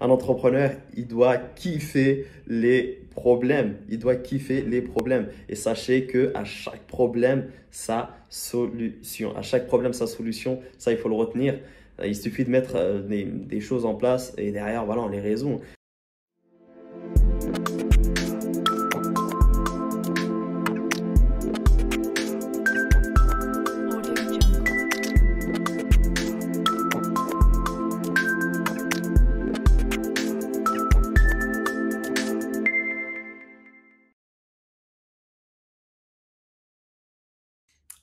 Un entrepreneur, il doit kiffer les problèmes. Il doit kiffer les problèmes. Et sachez que à chaque problème, sa solution. À chaque problème, sa solution. Ça, il faut le retenir. Il suffit de mettre des choses en place et derrière, voilà, on les résout.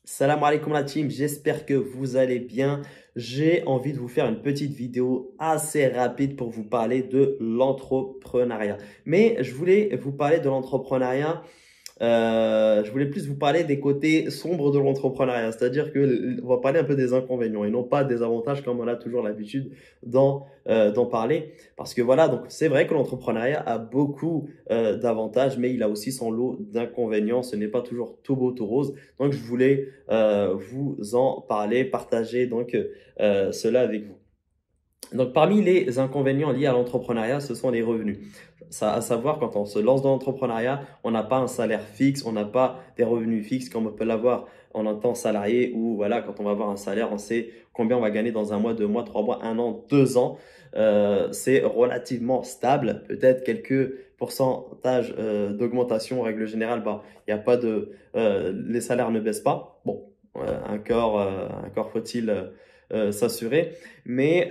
Salam alaikum la team, j'espère que vous allez bien. J'ai envie de vous faire une petite vidéo assez rapide pour vous parler de l'entrepreneuriat. Mais je voulais vous parler de l'entrepreneuriat. Je voulais plus vous parler des côtés sombres de l'entrepreneuriat, c'est-à-dire que on va parler un peu des inconvénients et non pas des avantages comme on a toujours l'habitude d'en parler. Parce que voilà, donc c'est vrai que l'entrepreneuriat a beaucoup d'avantages, mais il a aussi son lot d'inconvénients. Ce n'est pas toujours tout beau, tout rose. Donc je voulais vous en parler, partager donc cela avec vous. Donc, parmi les inconvénients liés à l'entrepreneuriat, ce sont les revenus. Ça, à savoir, quand on se lance dans l'entrepreneuriat, on n'a pas un salaire fixe, on n'a pas des revenus fixes comme on peut l'avoir en un temps salarié ou voilà, quand on va avoir un salaire, on sait combien on va gagner dans un mois, 2 mois, 3 mois, 1 an, 2 ans. C'est relativement stable. Peut-être quelques pourcentages d'augmentation. En règle générale, bah, il y a pas de, les salaires ne baissent pas. Bon, encore faut-il s'assurer. Mais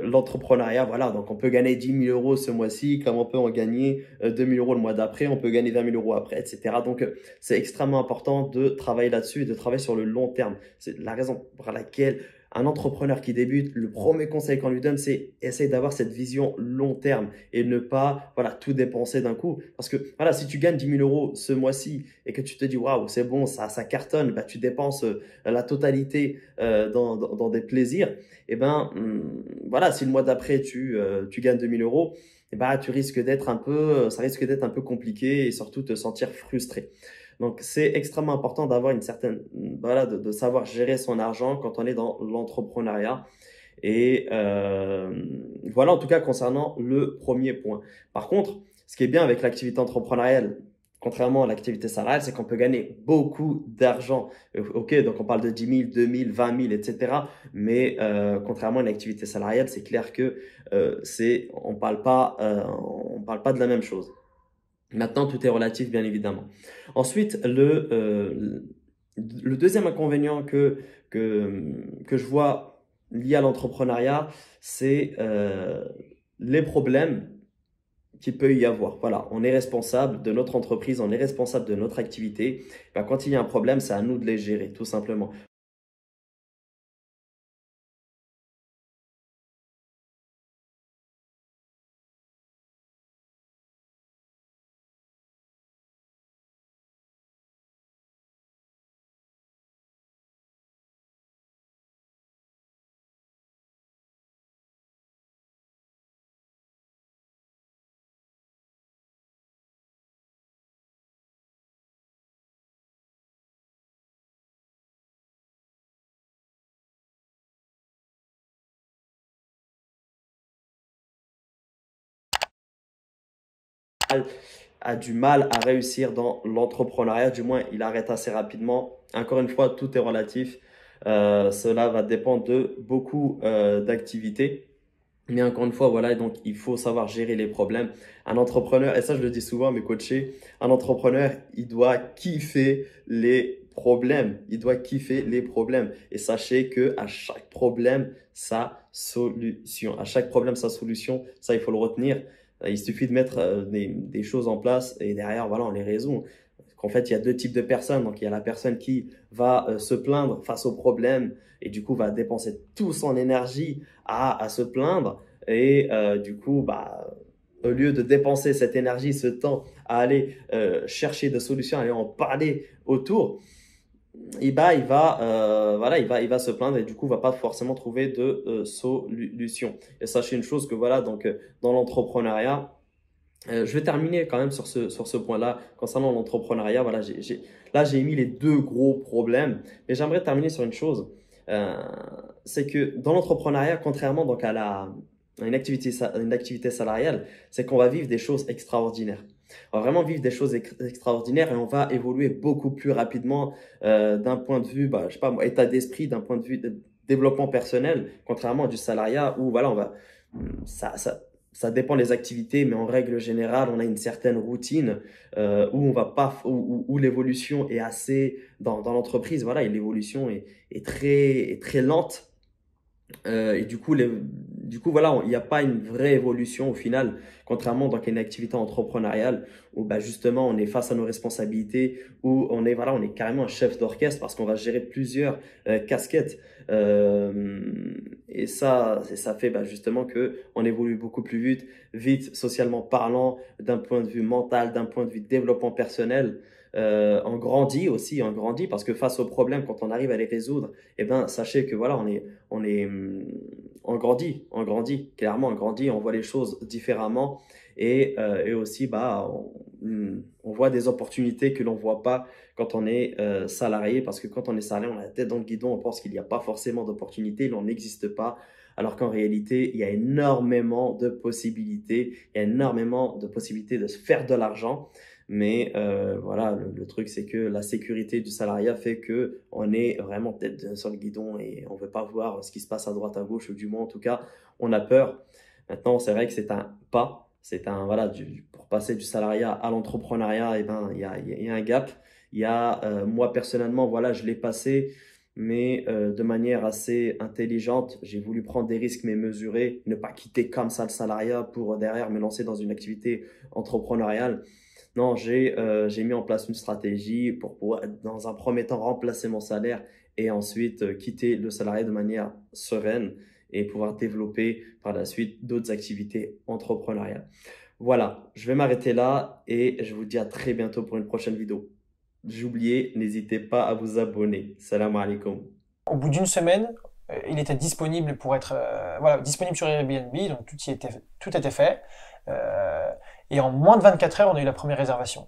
l'entrepreneuriat, voilà, donc on peut gagner 10 000 euros ce mois-ci, comme on peut en gagner 2 000 euros le mois d'après, on peut gagner 20 000 euros après, etc. Donc c'est extrêmement important de travailler là-dessus et de travailler sur le long terme. C'est la raison pour laquelle un entrepreneur qui débute, le premier conseil qu'on lui donne, c'est essayer d'avoir cette vision long terme et ne pas voilà, tout dépenser d'un coup. Parce que voilà, si tu gagnes 10 000 euros ce mois-ci et que tu te dis waouh, c'est bon, ça cartonne, bah, tu dépenses la totalité dans des plaisirs. Et ben voilà, si le mois d'après tu gagnes 2 000 euros, et ben tu risques d'être un peu, ça risque d'être un peu compliqué et surtout te sentir frustré. Donc, c'est extrêmement important d'avoir une certaine, voilà, de savoir gérer son argent quand on est dans l'entrepreneuriat. Et voilà, en tout cas, concernant le premier point. Par contre, ce qui est bien avec l'activité entrepreneuriale, contrairement à l'activité salariale, c'est qu'on peut gagner beaucoup d'argent. Ok, donc on parle de 10 000, 2 000, 20 000, etc. Mais contrairement à une activité salariale, c'est clair que on parle pas de la même chose. Maintenant, tout est relatif, bien évidemment. Ensuite, le deuxième inconvénient que je vois lié à l'entrepreneuriat, c'est les problèmes qu'il peut y avoir. Voilà, on est responsable de notre entreprise, on est responsable de notre activité. Ben, quand il y a un problème, c'est à nous de les gérer, tout simplement. A du mal à réussir dans l'entrepreneuriat, du moins il arrête assez rapidement. Encore une fois, tout est relatif. Cela va dépendre de beaucoup d'activités. Mais encore une fois, voilà, donc il faut savoir gérer les problèmes. Un entrepreneur, et ça je le dis souvent à mes coachés, un entrepreneur, il doit kiffer les problèmes. Il doit kiffer les problèmes. Et sachez que à chaque problème, sa solution. À chaque problème, sa solution. Ça, il faut le retenir. Il suffit de mettre des choses en place et derrière, voilà, on les résout. Qu'en fait, il y a deux types de personnes. Donc, il y a la personne qui va se plaindre face au problème et du coup va dépenser toute son énergie à se plaindre. Et du coup, bah, au lieu de dépenser cette énergie, ce temps à aller chercher des solutions, à aller en parler autour, et bah, voilà, il va se plaindre et du coup, va pas forcément trouver de solution. Et sachez une chose que voilà, donc dans l'entrepreneuriat, je vais terminer quand même sur ce point-là concernant l'entrepreneuriat. Voilà, là, j'ai mis les deux gros problèmes, mais j'aimerais terminer sur une chose. Euh, c'est que dans l'entrepreneuriat, contrairement donc une activité salariale, c'est qu'on va vivre des choses extraordinaires. On va vraiment vivre des choses extraordinaires et on va évoluer beaucoup plus rapidement d'un point de vue, je sais pas, état d'esprit, d'un point de vue de développement personnel, contrairement à du salariat où voilà, ça, ça, ça dépend des activités, mais en règle générale, on a une certaine routine où on va pas, où l'évolution est assez dans l'entreprise. Voilà, et l'évolution est très lente et du coup, voilà, il n'y a pas une vraie évolution au final, contrairement dans une activité entrepreneuriale où justement on est face à nos responsabilités, où voilà, on est carrément un chef d'orchestre parce qu'on va gérer plusieurs casquettes. Et ça fait justement que on évolue beaucoup plus vite socialement parlant, d'un point de vue mental, d'un point de vue développement personnel. On grandit aussi, on grandit parce que face aux problèmes, quand on arrive à les résoudre, eh ben, sachez que voilà, on grandit, clairement, on grandit, on voit les choses différemment et aussi, on voit des opportunités que l'on ne voit pas quand on est salarié, parce que quand on est salarié, on a la tête dans le guidon, on pense qu'il n'y a pas forcément d'opportunités, il n'en existe pas, alors qu'en réalité, il y a énormément de possibilités, il y a énormément de possibilités de se faire de l'argent. Mais voilà, le truc, c'est que la sécurité du salariat fait que on est vraiment tête sur le guidon et on veut pas voir ce qui se passe à droite, à gauche, ou du moins, en tout cas, on a peur. Maintenant, c'est vrai que c'est un pas, voilà, pour passer du salariat à l'entrepreneuriat, il y a un gap. Moi, personnellement, voilà, je l'ai passé, mais de manière assez intelligente. J'ai voulu prendre des risques, mais mesurés, ne pas quitter comme ça le salariat pour derrière me lancer dans une activité entrepreneuriale. Non, j'ai mis en place une stratégie pour pouvoir, dans un premier temps, remplacer mon salaire et ensuite quitter le salarié de manière sereine et pouvoir développer par la suite d'autres activités entrepreneuriales. Voilà, je vais m'arrêter là et je vous dis à très bientôt pour une prochaine vidéo. J'ai oublié, n'hésitez pas à vous abonner. Salam alaikum. Au bout d'une semaine, il était disponible pour être voilà, disponible sur Airbnb, donc tout était fait. Et en moins de 24 heures, on a eu la première réservation.